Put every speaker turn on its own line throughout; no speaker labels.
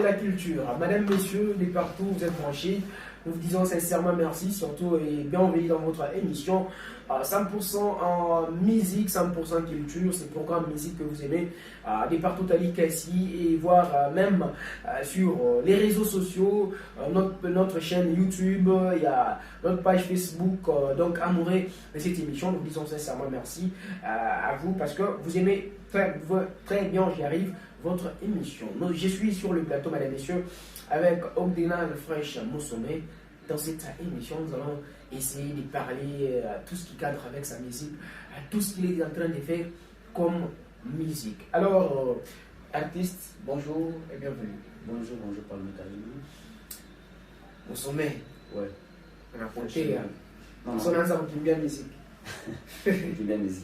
la culture. Madame, messieurs, de partout, vous êtes branchés. Nous vous disons sincèrement merci, surtout et bienvenue dans votre émission 100% en musique, 100% culture, c'est le programme musique que vous aimez de partout à l'ICASI et voir même sur les réseaux sociaux, notre chaîne YouTube, il y a notre page Facebook, donc amoureux de cette émission. Nous vous disons sincèrement merci à vous parce que vous aimez très bien, j'y arrive, votre émission. Je suis sur le plateau, mesdames et messieurs, avec Ogdena Fresh Moussomé. Dans cette émission, nous allons essayer de parler à tout ce qui cadre avec sa musique, à tout ce qu'il est en train de faire comme musique. Alors, artiste, bonjour et bienvenue.
Bonjour, Paul Metalini.
Moussomé.
Ouais.
On a compté. On s'en a qui bien musique.
Kimbia musique,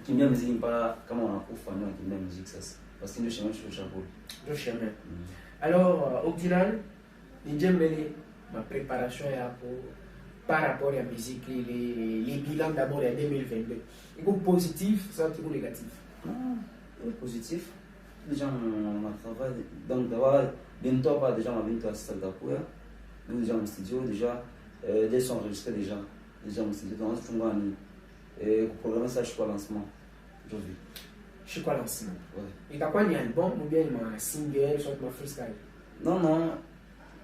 kimbia musique, pas comment on a pour faire kimbia musique, ça. Parce que le chemin, je suis au chapeau.
Le chemin. Alors, au final, j'aime ma préparation par rapport à la musique, les bilans d'abord en 2022. Il y a positif, ça ou négatif?
Positif. Déjà, on travaille. Donc, d'abord, bientôt, pas déjà, on va bientôt assister à Gapoua. Nous, déjà, mon studio, déjà, des sons enregistrés déjà. Déjà, mon studio, dans ce qu'on et le programme, ça, je suis pas lancement. Aujourd'hui.
Je suis quoi lancement?
Ouais.
Et t'as quoi, un album ou bien un single, soit ma freestyle?
Non, non.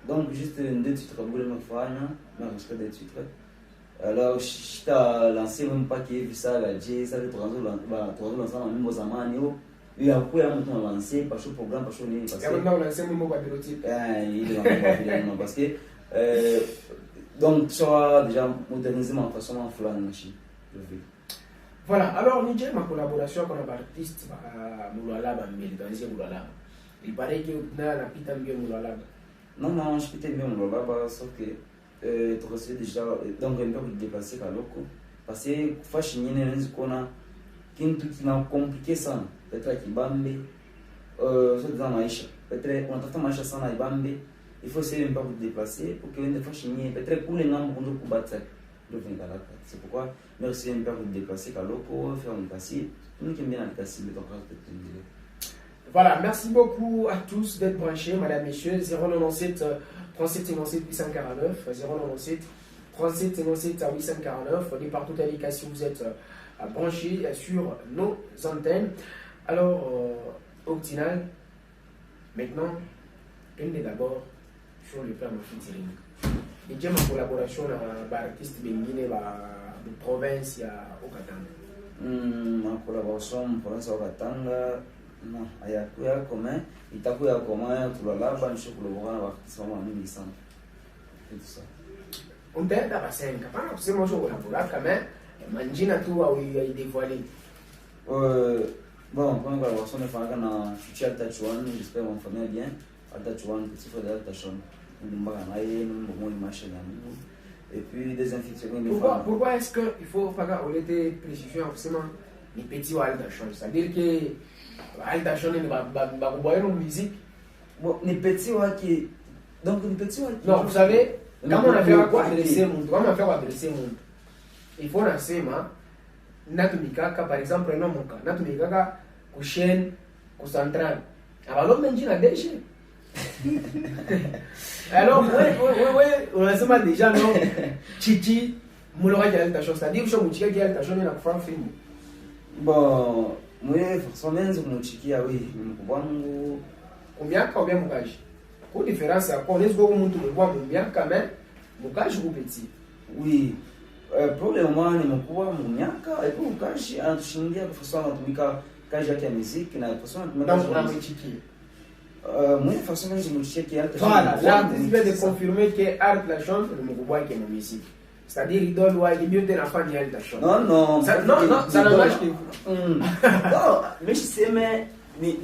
Donc, juste deux titres, pour le mais enregistré des titres. Alors, je t'ai lancé même pas qui est vu ça, la J, ça, le 3 ans, même aux amants, et après, on a lancé, parce que le programme, parce que on est passé.
Et maintenant, on a lancé mon mot patriotique.
Il est dans parce que. Donc, tu as déjà modernisé ma façon en flanc,
voilà, alors, Niger, ma collaboration avec un artiste, Moulala, Moulala. Il paraît que tu as un bien Moulala.
Non, je peux bien Moulala, sauf que tu reçois déjà, donc un peu de déplacer à l'oco. Parce que, fashion, il y a une qui n'a compliqué ça. Peut-être qu'il bambe, c'est dans Maïcha. Peut-être qu'on a Maïcha sans la bambe. Il faut essayer un peu de déplacer pour que une fashion, peut-être pour les noms, on peut battre. C'est pourquoi merci un peu de déplacer à l'oco, faire un cassis. Nous qui aimons bien le cassis, mais donc
voilà, merci beaucoup à tous d'être branchés, madame, messieurs. 097 37 57 849, 097 37 57 849. De partout à l'ICASI, vous êtes branchés sur nos antennes. Alors, au final, maintenant, on est d'abord sur le plan de featuring. Et j'ai ma collaboration avec l'artiste Bengine de province au Katanga.
Ma collaboration province au Katanga. Non, il y a quoi commun, il y a quoi commun, tout le là, je suis collaborant avec l'artiste en 1800. Et tout ça.
On t'a dit à 5 ans, c'est moi je collabore quand même, Manjina tout a dévoilé.
Bon, pour une collaboration, il faut que je suis à Tachuan, j'espère mon famille bien. À Tachuan, petit frère de Tachuan. Et puis des infections.
Pourquoi est-ce qu'il faut pas qu'on ait des précisions forcément les petits ou Altachon? C'est-à-dire que Altachon ne va pas une musique.
Bon, les petits qui. Donc les petits qui.
Non, vous savez, quand on a fait quoi adresser le monde, comment on a fait quoi adresser le monde? Il faut lancer Natumika, par exemple, non mon cas, Natumika, Kouchen, Kousantran. Alors l'autre mendit la déchet. Alors, oui, on a seulement déjà, non, Chichi, Moulora qui a l'altation, c'est-à-dire que je suis qui a l'altation, il a fait un film.
Bon, moi, forcément, je suis oui,
combien mon gage? Quelle différence à quoi? On est ce que vous montrez, combien quand même, mon gage ou petit?
Oui, pour le moment, je me crois, mon yaka, et pour mon gage, en Chindia, de façon à Tumika, quand j'ai la musique, de façon à Tumika.
Donc, on a un Chichi.
Moi, forcément, je me dis qu'il y a
voilà, là, tu viens de confirmer que Art la chante, le Moukouboua qui est mon musique. C'est-à-dire, il donne, il est mieux de la fin de la chante.
Non, non,
ça n'engage que vous.
Non, mais je sais, mais.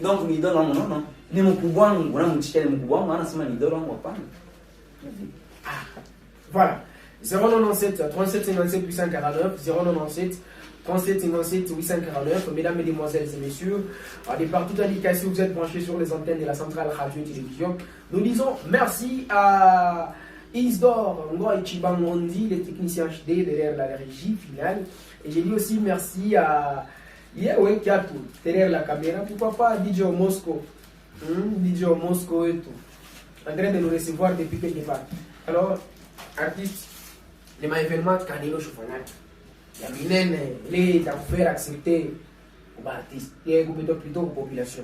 Donc, il donne, non. Ni Moukouboua, on a un petit Moukouboua, on a un petit Moukouboua, on va pas.
Voilà. 097 37 57 849, 097 37 57 849. Mesdames, mesdemoiselles et messieurs, de partout à l'ICASI, vous êtes branchés sur les antennes de la centrale radio et télévision. Nous disons merci à Isdor Ngoy Chibangondi, les techniciens HD derrière la régie finale. Et je dis aussi merci à Yewe Kiatou derrière la caméra. Pourquoi pas DJ Mosco DJ au Moscou et tout. En train de nous recevoir depuis quelque part. Alors, artistes, les événements Canelo Choufanat, il y a Minen, les faire accepter aux artistes, et plutôt aux populations.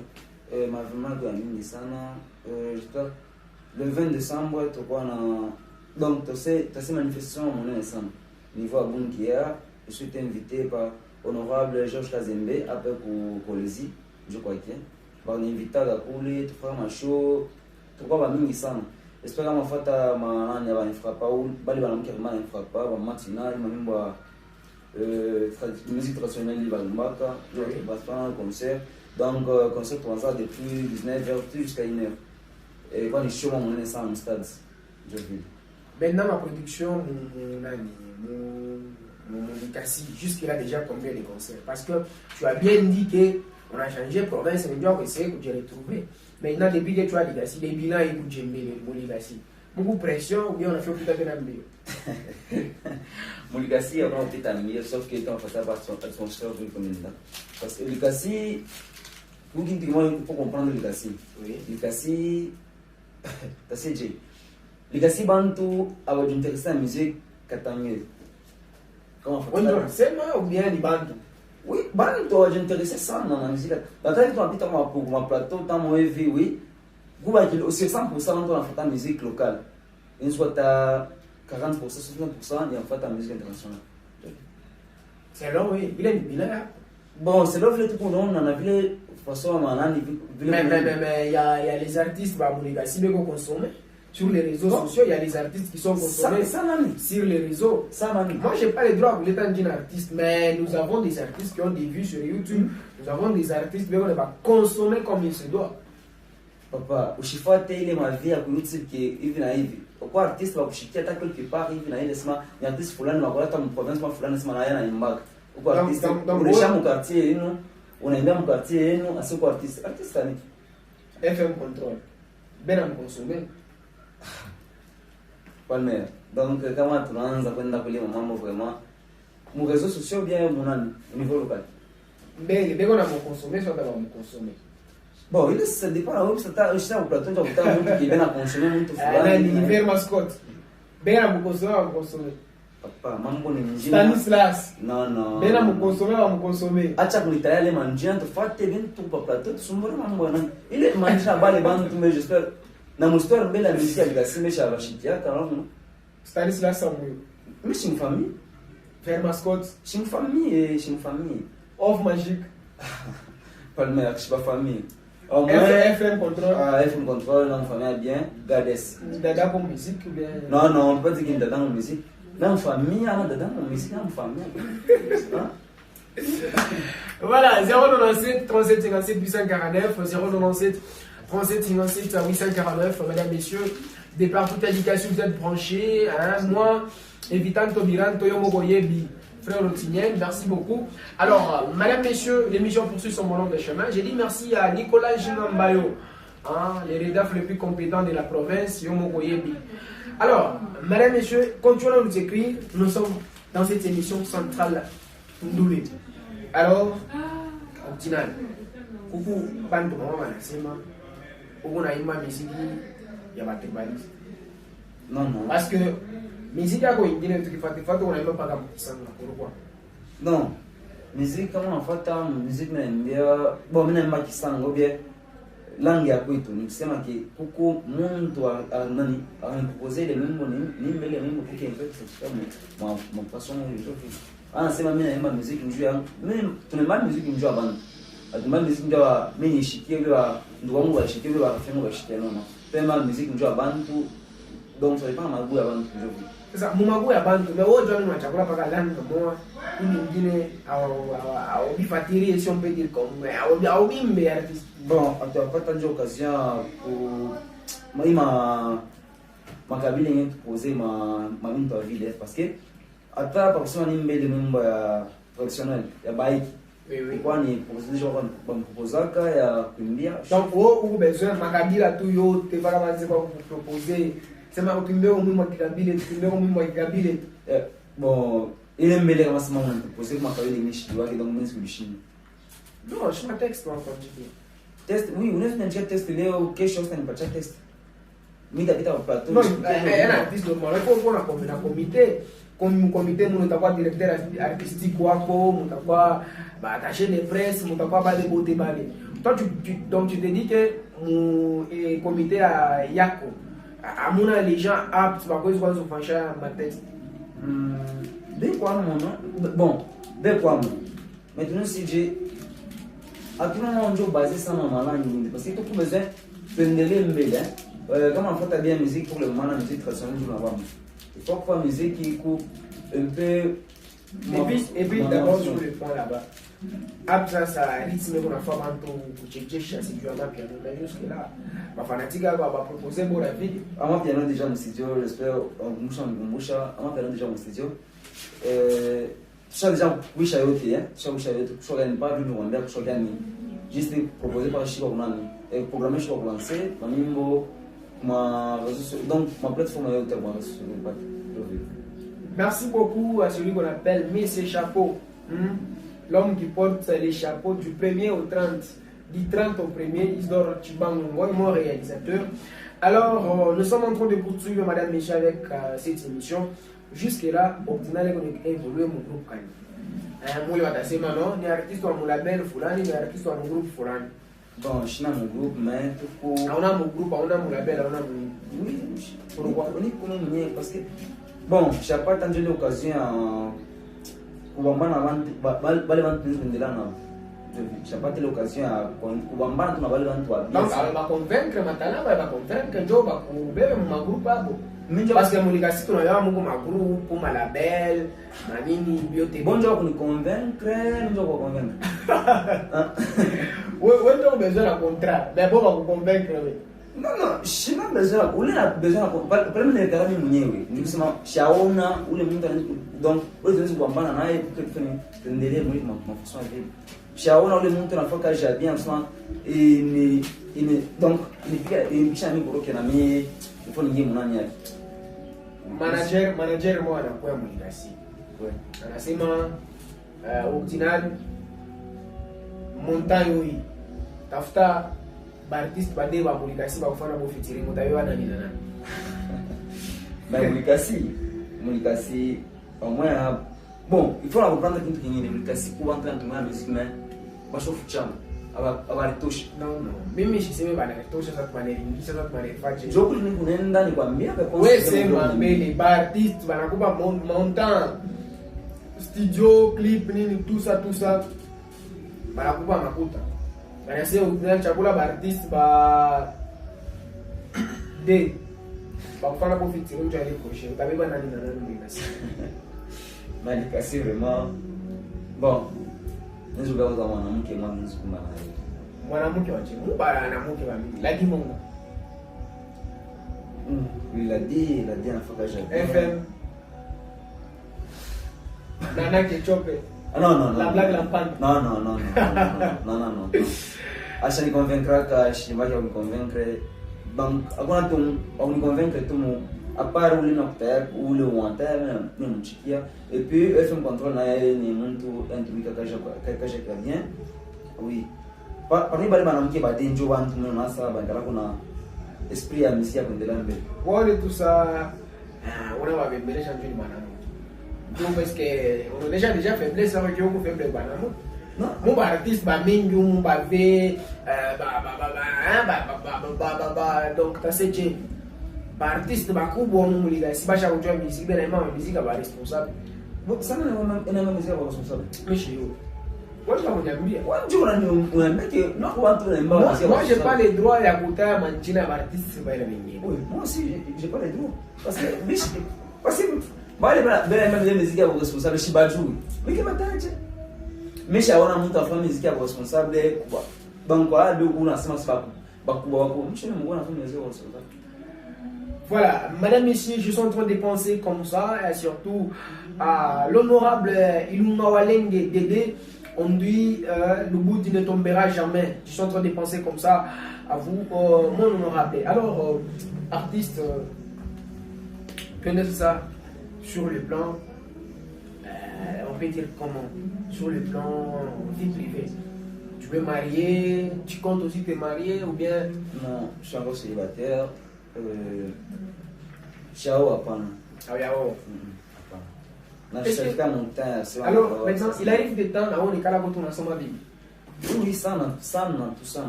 Ma vraiment de Amine Sana, le 20 décembre, tu vois, donc tu sais manifestation à mon ensemble. Niveau à Bunkia, je suis invité par honorable Georges Kazembe, après pour Polésie, je crois que. Par un invité à Kouli, tu feras ma show, tu vois, Amine Sana. J'espère que ma fata ma nani va ne fera pas ou bali va n'amki ma ne fera pas va matinal ma mimba musique traditionnelle va l'mbaka je vais faire un concert donc concert commencera depuis 19h jusqu'à 1h et quand les shows on est ça en stade je vais
maintenant ma production mon Cassi jusqu'il a déjà combien de concerts parce que tu as bien dit que on a changé province mais bien que c'est que j'ai retrouvé. Maintenant, depuis que tu as Ligassi, les bilans écoutent Djembé, mon Ligassi. Beaucoup de pression ou bien on a fait tout à fait la meilleure.
Mon Ligassi a vraiment été mieux, sauf qu'il était en face à son cher de commune. Parce que Ligassi, vous qui dites, il faut comprendre Ligassi. Ligassi, t'as dit, Ligassi Bantu a été intéressé à la musique katangé.
Comment c'est moi ou bien les Bantu?
Oui, Bantu a été intéressé ça dans la musique. Quand tu habites pour mon plateau, dans mon vie, oui. Vous avez aussi 100% dans la musique locale. Une soit à 40%, 60%, il y a ta musique internationale.
C'est là, oui. Il est bilan.
Bon, c'est là que tout le monde en a vu de façon à
mais il y a les artistes, si vous consommez. Sur les réseaux sociaux, il y a les artistes qui sont consommés sur les réseaux. Moi, je n'ai pas le droit de l'état d'un artiste, mais nous avons des artistes qui ont des vues sur YouTube. Nous avons des artistes qui vont consommer comme il se doit.
Papa, ushifate ile mavi ya YouTube hivi na hivi. Kwa artiste wa kushikia hata quelque part hivi na ile sema ni artiste fulani wa kuleta province fulani sema na yana imbaka. Kwa artiste unaisha mu quartier yenu, unaenda mu quartier yenu asiko artiste. Artiste ani
FM control. Bena mkonsome.
Palmer. Donc kama tunaanza kwenda kulima mambo vraiment mu réseaux sociaux bien munani au niveau local.
Beko na mkonsome soit ba mkonsome.
Bon, il se dépend là où ça je au plateau de temps qui vient à consommer muito fulani.
L'hiver mascotte. Bena mkonsome.
Papa, mambo ni mjini.
Stanislas.
Non.
Bena mkonsome.
Acha kunitaya le manjia tofate bintu pa plateau tusumbure mambo na. Ile manjia bale bantu mais j'espère na mustoire mbele ya musique ya Ligassi mesha bashikia kalamu.
Stanislas Samuel.
Mais c'est une famille.
Faire mascotte.
C'est une famille.
Off magique.
Palmer, c'est pas famille.
FM contrôle.
FM contrôle, non, famille bien. Gades.
Dada pour musique ou bien.
Non, on peut dire qu'il est dans la musique. Dans famille, on est dans la musique, dans famille.
Voilà, 097 37 57 849, 097 37 57 849, mesdames, messieurs, départ toute indication, vous êtes branchés. Moi, évitant Tobiran, Toyomo Goyebi. Frère Lotinien, merci beaucoup. Alors, madame, messieurs, l'émission poursuit son long de chemin. J'ai dit merci à Nicolas Jinambayo, les rédacteurs les plus compétents de la province, Yomogoyebi. Alors, madame, messieurs, continuons à nous écrire. Nous sommes dans cette émission centrale Ndoulé. Alors, au final, coucou, Bantu Mama Nasema, coucou Naïma Misiki, Yabatebalis.
Non.
Parce que musique yako ingine tukifatifuata unaimba mpaka mkisanga pourquoi?
Non. Musique kama nafuata musique naambia bon mimi naimba kisango bien langue ya kwetu nikisema ki kuku muntu nani anapropose ile mambo ni mbele mambo kuke impact kwa mon passion hiyo. Anasema mimi naimba musique njoo yangu. Mimi tunaimba musique njoo bana. Atumba musique njoo mimi nishikie ile ndio wangu washikie ile wafanye washikie nono. Pema musique njoo bantu donc ça dépend magu ya bantu njoo.
Sasa mumagu ya bantu mais wote wao ni chakula paka langue moja ili nyingine au bifatiri si on peut dire comme au bimbe artiste.
Bon, atapata ndio occasion pour makabila yenye tupoze mambo ya vile parce que hata kwa kusema ni mbele mambo ya traditionnel ya bike.
Oui.
Kwani proposition kwa mpozaka ya kuimbia.
Donc vous besoin makabila tu yote para manze kwa proposer. Sema ukimbia umuhimu wa kikabila, ukimbia umuhimu wa kikabila.
Bon, ile mbele kama sema unapropose kwa makabila yenye shida wake donc mimi sikushinda.
Non, je suis un texte en particulier.
test, oui, unaweza kuniachia test leo, kesho utanipatia test. Mimi nitapita kwa plateau.
Non, un artiste normal, il faut qu'on a comité. Comme comité, nous avons directeur artistique, nous avons attaché de presse, nous avons des beautés. Toi, donc tu te dis que mon comité à Yako, à mon les gens aptes, parce qu'ils vont se pencher à ma tête.
De quoi mon bon, de quoi mon. Maintenant, si j'ai. À tout moment, on doit baser ça dans ma langue, parce que tout le besoin de me comme on fait bien musique pour le moment, la musique traditionnelle du Nabam. Il faut faire musique qui coupe un peu.
Et puis d'abord sur le point là-bas. Après ça rythme qu'on a fait avant pour checker c'est du ama piano. Mais jusque là, ma fanatique va proposer pour la vie.
Ama piano déjà mon studio, j'espère Moucha, ama piano déjà mon studio. Chaque déjà wisha yote, chaque wisha yote, kushoga ni pas vile mwambia kushoga ni juste proposer par Shiba kunani. Et programmer Shiba kulancer, mamimbo donc ma plateforme est au moi sur le bac.
Merci beaucoup à celui qu'on appelle Messieurs Chapeau. L'homme qui porte les chapeaux du 1er au 30. Du 30 au 1er, Isidore Chibangongo, mon réalisateur. Alors, nous sommes en train de poursuivre, Madame Michel, avec cette émission. Jusque-là, au final, on a évolué mon groupe. Moi, je suis un artiste de mon label, Fulani, un artiste de mon groupe Fulani.
Bon, je suis dans mon groupe, mais tout pour.
On a mon groupe, on a mon label, on a mon.
Oui, pourquoi on est pour nous parce que. Bon, je n'ai pas attendu l'occasion pour j'ai pas l'occasion à kubambana tunabali bantu wa
donc va convaincre matala va convaincre njo ba kubebe mu magroupe abo parce que mulikasi tunayawa mungu magroupe pour malabel na nini biote
bon njo kuni convaincre njo ko convaincre
ouais ndio besoin la contrat mais bon va convaincre we
non je n'ai besoin ule na besoin problème ni kama mimi mwenyewe nikusema shaona ule mtu donc ule tunaweza kubambana naye pour que tuendelee mwili mafaso hivi shaona ule mtu anafaka bien sana donc nipisha mimi kuroke na mimi ifo ningie mnani yake
manager mwa anakuwa mlikasi anasema original montagne hii tafuta artiste bade ba mlikasi ba kufanya bo featuring mtayewa nani na nani
ba mlikasi au moins bon, il faut comprendre que tu es pour entrer dans la musique, mais je suis foutu. Avoir les touches.
Non. Même si c'est pas les touches, ça te manière, ça te manière facile.
Je crois que nous sommes dans les combien.
Oui, c'est mais les artistes, ils vont montant, studio, clip, tout ça. Bah, coupa makuta. Bah, c'est au final, chakula artiste, bah, des, bah, faire la profiter, tu vas aller prochain. Tu avais pas nani.
Malikasi vraiment bon ndio gawa za mwanamke mwanzo sikumba naye
mwanamke wache mbara mwanamke wa mimi lagi Mungu
il a dit anafaka jamais
FM Nana Kechope
non
la blague la panne
non acha ni convaincre ka shimaki au convaincre donc akona tu au convaincre tu à part ule na kutaya ule uantana ni mchikia et puis FM control na yeye ni mtu antumika kaja bien oui parmi bale banamke badenjo bantu mimi na sasa bangala kuna esprit ya misia kuendelea mbele
wale tu sa ona wabembelesha njoni mwanamke donc parce que on a déjà faiblesse avec yo ko faible banamu non mon artiste ba mingi mon ba ve donc ta c'est artiste bakubwa mu muligasi basha kujua muziki bena mama muziki ba responsable
sana na muziki ba responsable
mishi yo watu wananiambia
watu unaniambia na watu wanaimba
moi j'ai pas le droit ya kutaya manchina ya artiste ba ile mingine
oui moi aussi j'ai pas le droit parce que bale bena muziki ba responsable shibaju miki mataje meshaona mtu afanya muziki ba responsable banko ado unasema sababu bakubwa wako mchini mungu anafanya muziki ba responsable.
Voilà, madame, messieurs, je suis en train de penser comme ça, et surtout à l'honorable Ilunga Walenge Dédé, on dit le bout ne tombera jamais. Je suis en train de penser comme ça à vous, mon honorable. Alors, artiste, connaître ça sur le plan, on peut dire comment, sur le plan vie privée. Tu veux marier, tu comptes aussi te marier ou bien?
Non, je suis encore célibataire. Ciao, apana.
Ah oui, ah ouais. Alors, maintenant, il arrive des temps où on est calé quand on a son vie.
Oui, ça, tout ça.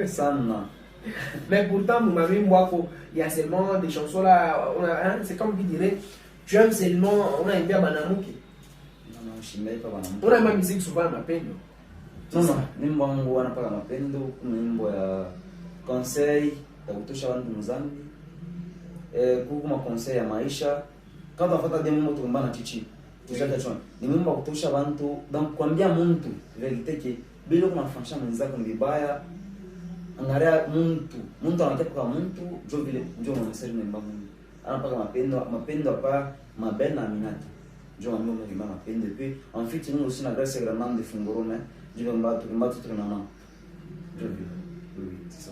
Ça,
Mais pourtant, vous m'avez moi, il y a seulement des chansons là, hein, c'est comme qui dirait, tu aimes seulement, on a un peu Banamouki.
Non, je ne pas Banamouki.
On a ma musique souvent à ma peine.
Non, nimbo wangu wanapaka mapendo, nyimbo ya conseil ya kutosha watu mzambi. Kuku ma conseil ya maisha. Kama unafuata demo moto mbana chichi. Tujaka chona. Ni nyimbo ya kutosha watu, donc kuambia mtu verite ke bila kumafanyisha mwenzako ni vibaya. Angalia mtu anataka kwa mtu, ndio mwanaseri mwemba Mungu. Anapaka mapendo hapa mabel na minati. Ndio mambo mengi mapendo puis en fait nous aussi na grâce vraiment de fungorome. Je vais me battre tout maman. Oui, c'est ça.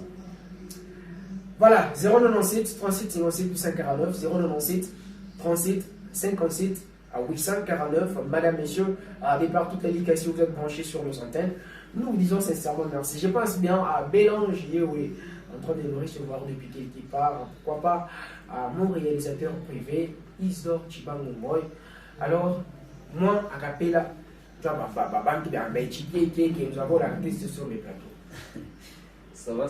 Voilà, 097 37 57 849, 097 37 57 à 849. Madame, messieurs, de par toute l'éducation, vous êtes branchés sur nos antennes. Nous vous disons sincèrement merci. Je pense bien à Bélange, oui, en train de nous recevoir depuis quelque part. Pourquoi pas à mon réalisateur privé, Isdor Chibango Moy. Alors, moi, à Capella, nous avons l'artiste sur les plateaux.
Ça va.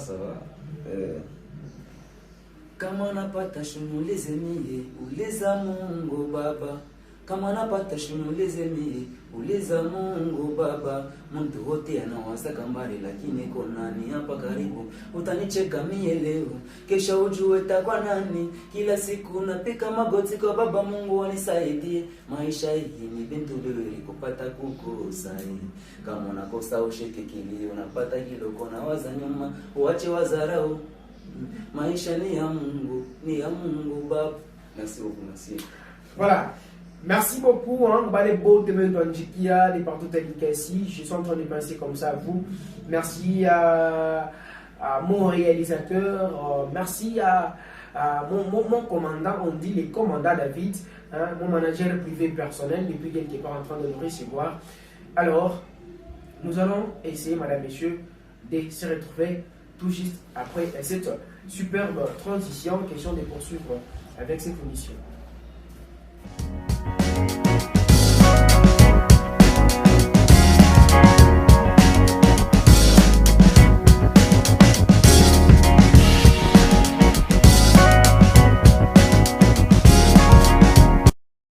Kama napata shunuleze mie uleza Mungu Baba, kama napata shunuleze mie uleza Mungu Baba. Mtu wote anawaza kambari lakini konani hapa karibu. Utanicheka mie leo, kesha ujue takwa nani. Kila siku napika magoti kwa Baba Mungu wanisaidie. Maisha hii ni bintu lori kupata kukosa. Kama unakosa ushike kilio, unapata hilo kona waza nyuma, uache wazarau. Maisha ni ya Mungu Baba. Merci beaucoup, merci.
Voilà. Merci beaucoup, hein, les beaux de Ndjikia, de partout ici. Je suis en train de penser comme ça à vous. Merci à mon réalisateur. Merci à mon commandant, on dit les commandants David, hein, mon manager privé personnel, depuis quelque part en train de nous recevoir. Alors, nous allons essayer, madame, messieurs, de se retrouver tout juste après cette superbe transition. Question de poursuivre avec cette émission.